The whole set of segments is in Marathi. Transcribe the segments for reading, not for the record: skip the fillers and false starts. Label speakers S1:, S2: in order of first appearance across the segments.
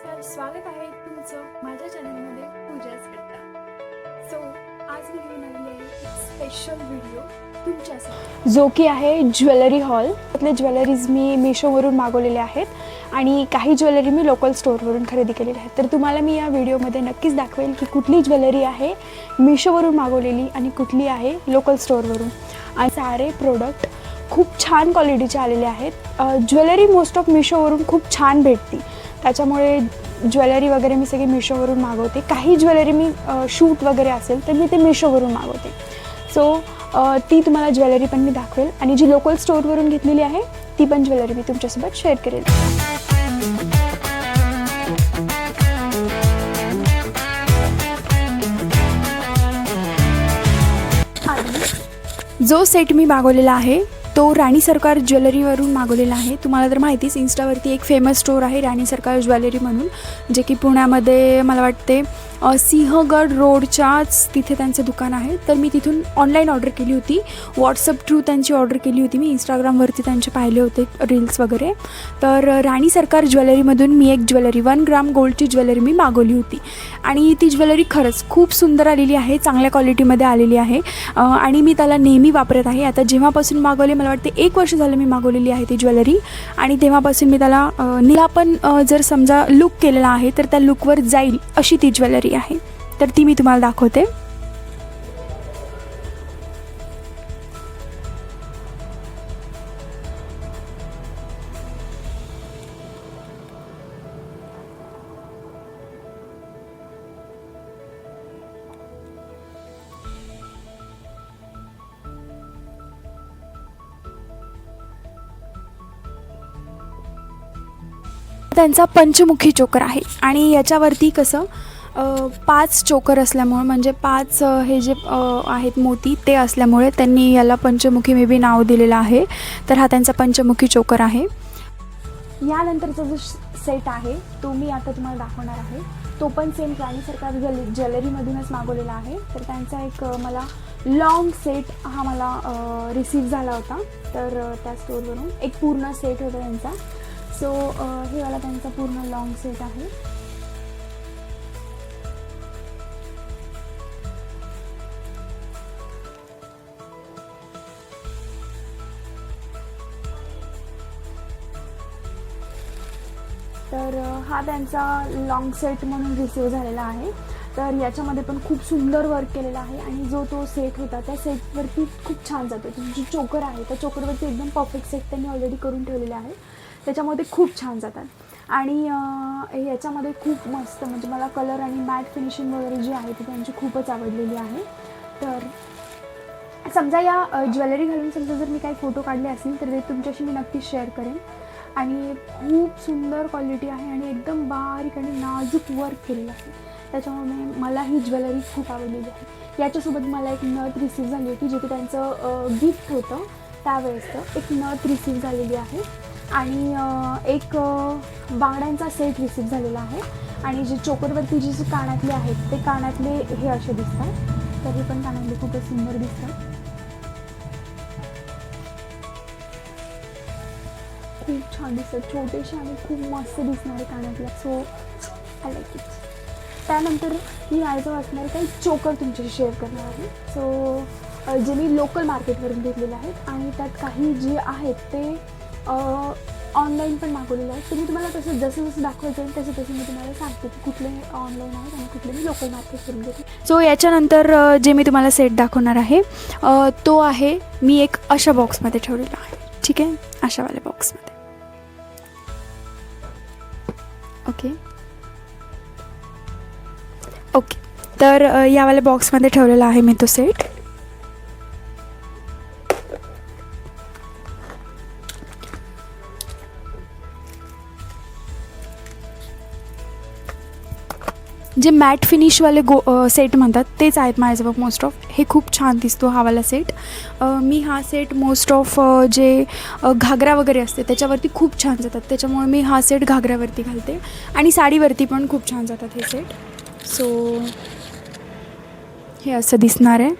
S1: नमस्कार, स्वागत आहे तुमचं माझ्या चॅनलमध्ये पूजाच करता. सो आज मी घेऊन आलेली आहे एक स्पेशल व्हिडिओ तुमच्यासाठी, जो की आहे ज्वेलरी हॉल. त्यातले ज्वेलरीज मी मिशोवरून मागवलेले आहेत आणि काही ज्वेलरी मी लोकल स्टोअरवरून खरेदी केलेली आहे. तर तुम्हाला मी या व्हिडिओमध्ये नक्कीच दाखवेल की कुठली ज्वेलरी आहे मिशोवरून मागवलेली आणि कुठली आहे लोकल स्टोअरवरून. आणि सारे प्रोडक्ट खूप छान क्वालिटीचे आलेले आहेत. ज्वेलरी मोस्ट ऑफ मिशोवरून खूप छान भेटते, त्याच्यामुळे ज्वेलरी वगैरे मी सगळी मिशोवरून मागवते. काही ज्वेलरी मी शूट वगैरे असेल तर मी ते मिशोवरून मागवते. सो ती तुम्हाला ज्वेलरी पण मी दाखवेल आणि जी लोकल स्टोअरवरून घेतलेली आहे ती पण ज्वेलरी मी तुमच्यासोबत शेअर करेल. जो सेट मी मागवलेला आहे तो राणी सरकार ज्वेलरीवरून मागवलेला आहे. तुम्हाला तर माहितीच, इन्स्टावरती एक फेमस स्टोअर आहे राणी सरकार ज्वेलरी म्हणून, जे की पुण्यामध्ये मला वाटते सिंहगड रोडच्याच तिथे त्यांचं दुकान आहे. तर मी तिथून ऑनलाईन ऑर्डर केली होती, व्हॉट्सअप थ्रू त्यांची ऑर्डर केली होती. मी इंस्टाग्रामवरती त्यांचे पाहिले होते रील्स वगैरे. तर राणी सरकार ज्वेलरीमधून मी एक ज्वेलरी 1 ग्राम गोल्डची ज्वेलरी मी मागवली होती आणि ती ज्वेलरी खरंच खूप सुंदर आलेली आहे, चांगल्या क्वालिटीमध्ये आलेली आहे आणि मी त्याला नेहमी वापरत आहे. आता जेव्हापासून मागवले, मला वाटते 1 वर्ष झालं मी मागवलेली आहे ती ज्वेलरी आणि तेव्हापासून मी त्याला नीला पण जर समजा लुक केलेला आहे तर त्या लुकवर जाईल अशी ती ज्वेलरी आहे. तर ती मी तुम्हाला दाखवते. त्यांचा पंचमुखी चोकर आहे आणि याच्यावरती कसं 5 चोकर असल्यामुळे, म्हणजे 5 हे जे आहेत मोती ते असल्यामुळे त्यांनी याला पंचमुखी मे बी नाव दिलेलं आहे. तर हा त्यांचा पंचमुखी चोकर आहे. यानंतरचा जो सेट आहे तो मी आता तुम्हाला दाखवणार आहे. तो पण सेम राणी सरकार ज्वेलरीमधूनच मागवलेला आहे. तर त्यांचा एक मला लॉंग सेट हा मला रिसीव झाला होता. तर त्या स्टोअरवरून एक पूर्ण सेट होता त्यांचा. सो हे वाला त्यांचा पूर्ण लॉंग सेट आहे. तर हा त्यांचा लॉंग सेट म्हणून रिसीव झालेला आहे. तर याच्यामध्ये पण खूप सुंदर वर्क केलेला आहे आणि जो तो सेट होता त्या सेटवरती खूप छान जातो. जी चोकर आहे त्या चोकरवरती एकदम परफेक्ट सेट त्यांनी ऑलरेडी करून ठेवलेला आहे, त्याच्यामध्ये खूप छान जातात. आणि याच्यामध्ये खूप मस्त, म्हणजे मला कलर आणि मॅट फिनिशिंग वगैरे जी आहे ती त्यांची खूपच आवडलेली आहे. तर समजा या ज्वेलरी घालून समजा जर मी काही फोटो काढले असतील तर ते तुमच्याशी मी नक्कीच शेअर करेन. आणि खूप सुंदर क्वालिटी आहे आणि एकदम बारीक आणि नाजूक वर्क केलेलं आहे, त्याच्यामुळे मला ही ज्वेलरी खूप आवडलेली आहे. याच्यासोबत मला एक नथ रिसीव झाली होती, जे की त्यांचं गिफ्ट होतं त्यावेळेसचं. एक नथ रिसीव झालेली आहे आणि एक बांगड्यांचा सेट रिसीव झालेला आहे. आणि जे चोकरवरती जे कानातले आहेत ते कानातले हे असे दिसतात. तर हे पण कानातले खूपच सुंदर दिसतात, खूप छान दिसतात, छोटेसे आणि खूप मस्त दिसणारे कानातले. So I like it. त्यानंतर मी यायचं असणारे काही चोकर तुमच्याशी शेअर करणार आहे. सो जे मी लोकल मार्केटवरून घेतलेले आहेत आणि त्यात काही जे आहेत ते ऑनलाईन पण मागवलेले आहेत. तर मी तुम्हाला तसं जसं जसं दाखवायचं आहे तसं मी तुम्हाला सांगते की कुठले ऑनलाईन आहेत आणि कुठले मी लोकल मार्केटवरून घेते. सो याच्यानंतर जे मी तुम्हाला सेट दाखवणार आहे तो आहे, मी एक अशा बॉक्समध्ये ठेवलेला आहे. ठीक आहे, अशावाल्या बॉक्समध्ये. ओके. तर यावाल्या बॉक्समध्ये ठेवलेला आहे मी तो सेट. जे मॅट फिनिशवाले सेट म्हणतात तेच आहेत माझ्याजवळ मोस्ट ऑफ. हे खूप छान दिसतो हा वाला सेट. मी हा सेट मोस्ट ऑफ जे घागरा वगैरे असते त्याच्यावरती खूप छान जातात, त्याच्यामुळे मी हा सेट घागऱ्यावरती घालते आणि साडीवरती पण खूप छान जातात हे सेट. सो हे असं दिसणार आहे.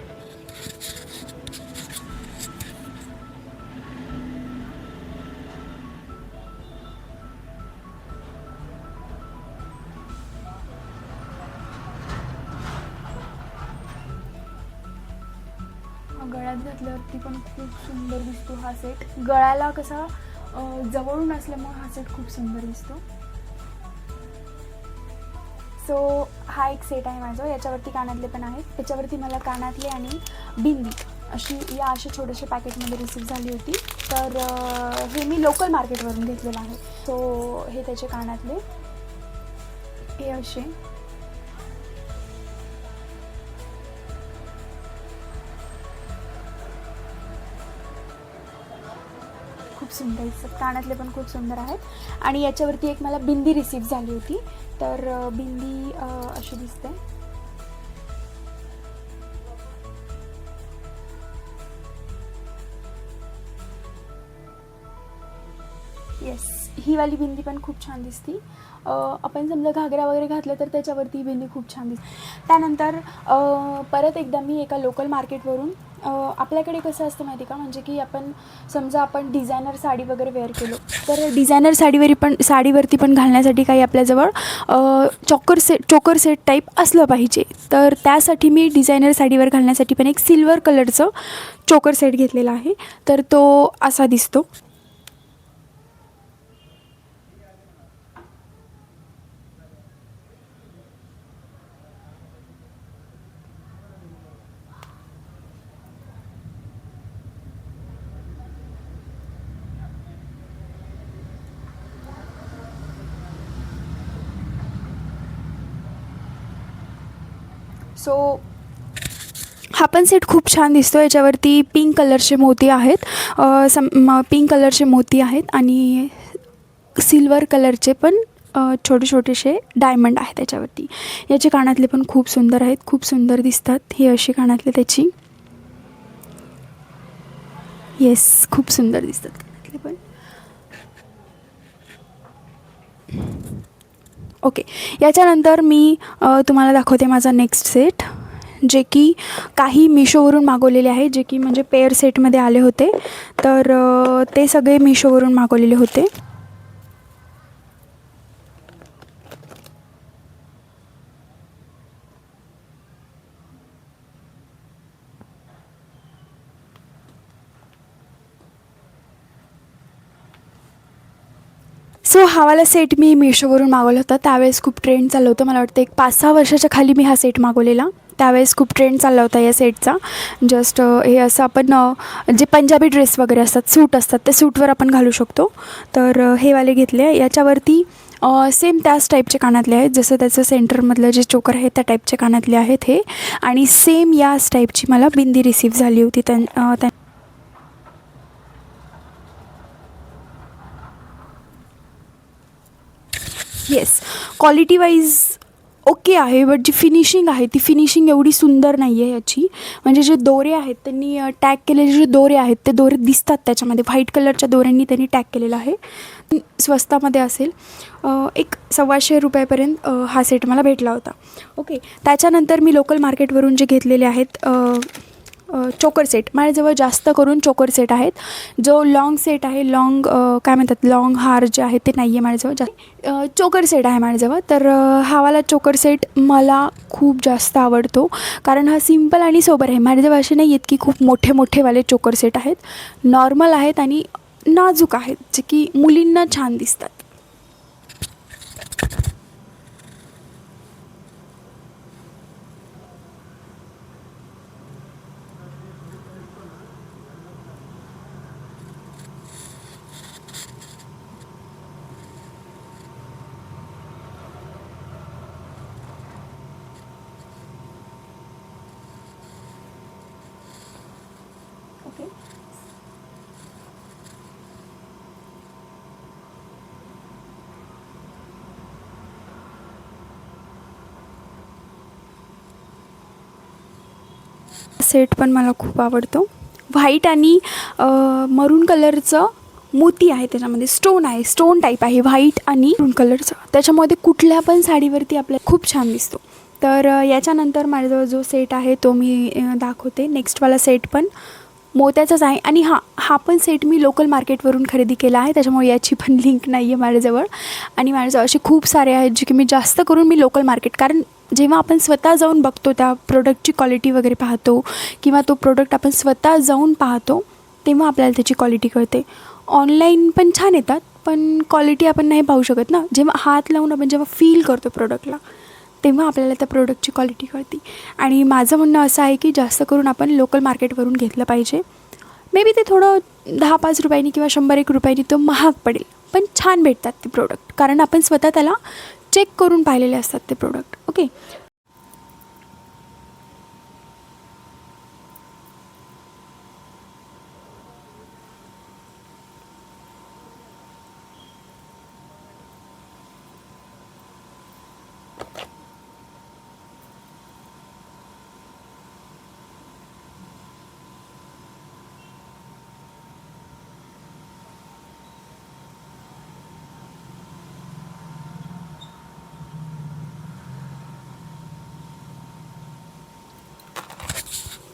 S1: गळ्यात घातल्यावरती पण खूप सुंदर दिसतो हा सेट. गळ्याला कसा जवळून असल्यामुळे हा सेट खूप सुंदर दिसतो. सो हा एक सेट आहे माझा. याच्यावरती कानातले पण आहेत. त्याच्यावरती मला कानातले आणि बिंदी अशी अशा छोट्याशा पॅकेटमध्ये रिसीव्ह झाली होती. तर हे मी लोकल मार्केटवरून घेतलेलं आहे. सो हे त्याचे कानातले हे असे खूप सुंदर दिसतात. कानातले पण खूप सुंदर आहेत. आणि याच्यावरती एक मला बिंदी रिसीव्ह झाली होती. तर बिंदी अशी दिसते. येस, ही वाली बिंदी पण खूप छान दिसती. आपण समजा घागरा वगैरे घातलं तर त्याच्यावरती ही बिंदी खूप छान दिसते. त्यानंतर परत एकदा मी एका लोकल मार्केटवरून आपल्याकडे कसं असतं माहिती का, म्हणजे की आपण डिझायनर साडी वगैरे वेअर केलो तर डिझायनर साडीवरती पण घालण्यासाठी काही आपल्याजवळ चोकर सेट टाईप असलं पाहिजे. तर त्यासाठी मी डिझायनर साडीवर घालण्यासाठी पण एक सिल्वर कलरचं चोकर सेट घेतलेला आहे. तर तो असा दिसतो. सो हा पण सेट खूप छान दिसतो. याच्यावरती पिंक कलरचे मोती आहेत. पिंक कलरचे मोती आहेत आणि सिल्वर कलरचे पण छोटे छोटेसे डायमंड आहेत त्याच्यावरती. याचे कानातले पण खूप सुंदर आहेत, खूप सुंदर दिसतात. ही अशी कानातले त्याची. येस, खूप सुंदर दिसतात कानातले पण. ओके, याच्यानंतर मी तुम्हाला दाखवते माझा नेक्स्ट सेट, जे की काही मिशोवरून मागवलेले आहे, जे की म्हणजे पेअर सेटमध्ये आले होते. तर ते सगळे मिशोवरून मागवलेले होते. सो हा वाला सेट मी मिशोवरून मागवला होता. त्यावेळेस खूप ट्रेंड चाललं होतं. मला वाटतं एक 5-6 वर्षाच्या खाली मी हा सेट मागवलेला. त्यावेळेस खूप ट्रेंड चालला होता या सेटचा. जस्ट हे असं आपण जे पंजाबी ड्रेस वगैरे असतात, सूट असतात, ते सूटवर आपण घालू शकतो. तर हे वाले घेतले. याच्यावरती सेम त्याच टाईपचे कानातले आहेत, जसं त्याचं सेंटरमधलं जे चोकर आहे त्या टाईपचे कानातले आहेत हे. आणि सेम याच टाईपची मला बिंदी रिसीव्ह झाली होती. येस, क्वालिटी वाईज ओके आहे, बट जी फिनिशिंग आहे ती फिनिशिंग एवढी सुंदर नाही आहे याची. म्हणजे जे दोरे आहेत त्यांनी टॅग केलेले जे दोरे आहेत ते दोरे दिसतात त्याच्यामध्ये. व्हाईट कलरच्या दोऱ्यांनी त्यांनी टॅग केलेलं आहे. स्वस्तामध्ये असेल, एक 125 रुपयापर्यंत हा सेट मला भेटला होता. ओके, त्याच्यानंतर मी लोकल मार्केटवरून जे घेतलेले आहेत चोकर सेट. माझ्याजवळ जास्त करून चोकर सेट आहेत. जो लॉंग सेट आहे, काय म्हणतात, लॉंग हार जे आहे ते नाही आहे माझ्याजवळ. चोकर सेट आहे माझ्याजवळ. तर हा वाला चोकर सेट मला खूप जास्त आवडतो, कारण हा सिम्पल आणि सोबर आहे. माझ्याजवळ असे नाही आहेत की खूप मोठेवाले चोकर सेट आहेत. नॉर्मल आहेत आणि नाजूक आहेत, जे की मुलींना छान दिसतात. ओके, सेट पण मला खूप आवडतो. व्हाईट आणि मरून कलरचं मोती आहे त्याच्यामध्ये. स्टोन आहे, स्टोन टाईप आहे, व्हाईट आणि मरून कलरचं. त्याच्यामध्ये कुठल्या पण साडीवरती आपल्याला खूप छान दिसतो. तर याच्यानंतर माझ्याजवळ जो सेट आहे तो मी दाखवते. नेक्स्टवाला सेट पण मोत्याचाच आहे. आणि हा पण सेट मी लोकल मार्केटवरून खरेदी केला आहे, त्याच्यामुळे याची पण लिंक नाही आहे माझ्याजवळ. आणि माझ्याजवळ असे खूप सारे आहेत जे की मी जास्त करून लोकल मार्केट, कारण जेव्हा आपण स्वतः जाऊन बघतो त्या प्रोडक्टची क्वालिटी वगैरे पाहतो किंवा तो प्रोडक्ट आपण स्वतः जाऊन पाहतो तेव्हा आपल्याला त्याची क्वालिटी कळते. ऑनलाईन पण छान येतात, पण क्वालिटी आपण नाही पाहू शकत ना. जेव्हा हात लावून आपण जेव्हा फील करतो प्रोडक्टला तेव्हा आपल्याला त्या प्रोडक्टची क्वालिटी कळते. आणि माझं म्हणणं असं आहे की जास्त करून आपण लोकल मार्केटवरून घेतलं पाहिजे. मे बी ते थोडं 10-5 रुपयांनी किंवा 100-1 रुपयांनी तो महाग पडेल, पण छान भेटतात ते प्रोडक्ट, कारण आपण स्वतः त्याला चेक करून पाहिलेले असतात ते प्रोडक्ट. ओके.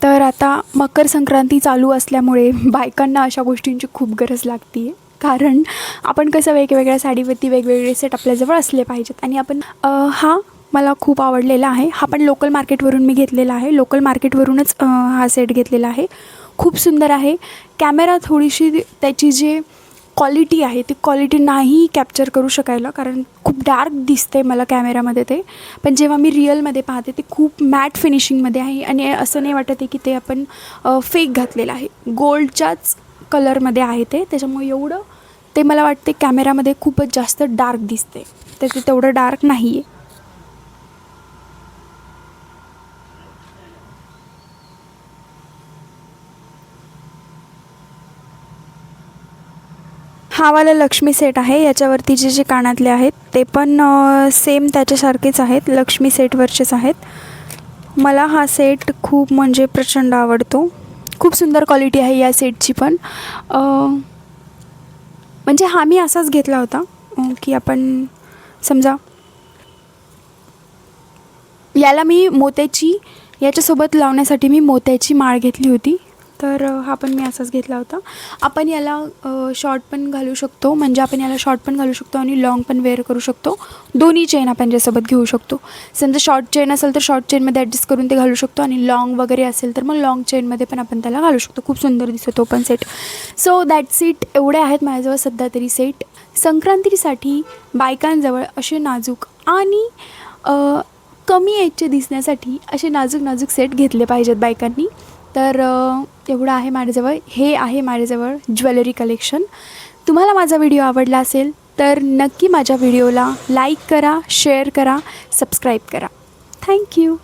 S1: तर आता मकर संक्रांती चालू असल्यामुळे बायकांना अशा गोष्टींची खूप गरज लागते आहे. कारण आपण कसं वेगवेगळ्या साडीवरती वेगवेगळे सेट आपल्याजवळ असले पाहिजेत. आणि आपण हा मला खूप आवडलेला आहे. हा पण लोकल मार्केटवरून मी घेतलेला आहे. लोकल मार्केटवरूनच हा सेट घेतलेला आहे. खूप सुंदर आहे. कॅमेरा थोडीशी त्याची जी क्वालिटी आहे ती क्वालिटी नाही कॅप्चर करू शकायला, कारण खूप डार्क दिसते मला कॅमेरामध्ये ते. पण जेव्हा मी रिअलमध्ये पाहते ते खूप मॅट फिनिशिंगमध्ये आहे आणि असं नाही वाटत आहे की ते आपण फेक घातलेलं आहे. गोल्डच्याच कलरमध्ये आहे ते, त्याच्यामुळे एवढं ते मला वाटते कॅमेरामध्ये खूपच जास्त डार्क दिसते, तर ते तेवढं डार्क नाही आहे. हा वाला लक्ष्मी सेट आहे. याच्यावरती जे कानातले आहेत ते पण सेम त्याच्यासारखेच आहेत, लक्ष्मी सेटवरचेच आहेत. मला हा सेट खूप म्हणजे प्रचंड आवडतो. खूप सुंदर क्वालिटी आहे या सेटची पण. म्हणजे हा मी असाच घेतला होता की आपण समजा याला मी मोत्याची, याच्यासोबत लावण्यासाठी मी मोत्याची माळ घेतली होती. तर हा पण मी असाच घेतला होता. आपण याला शॉर्ट पण घालू शकतो, म्हणजे आपण याला शॉर्ट पण घालू शकतो आणि लाँग पण वेअर करू शकतो. दोन्ही चेन आपण याच्यासोबत घेऊ शकतो. समजा शॉर्ट चेन असेल तर शॉर्ट चेनमध्ये ॲडजस्ट करून ते घालू शकतो, आणि लाँग वगैरे असेल तर मग लाँग चेनमध्ये पण आपण त्याला घालू शकतो. खूप सुंदर दिसतो तो पण सेट. So that's it. एवढे आहेत माझ्याजवळ सध्या तरी सेट. संक्रांतीसाठी बायकांजवळ असे नाजूक आणि कमी एजचे दिसण्यासाठी असे नाजूक नाजूक सेट घेतले पाहिजेत बायकांनी. तर एवढं आहे माझ्याजवळ. हे आहे माझ्याजवळ ज्वेलरी कलेक्शन. तुम्हाला माझा व्हिडिओ आवडला असेल तर नक्की माझ्या व्हिडिओला लाईक करा, शेअर करा, सबस्क्राईब करा. थँक्यू.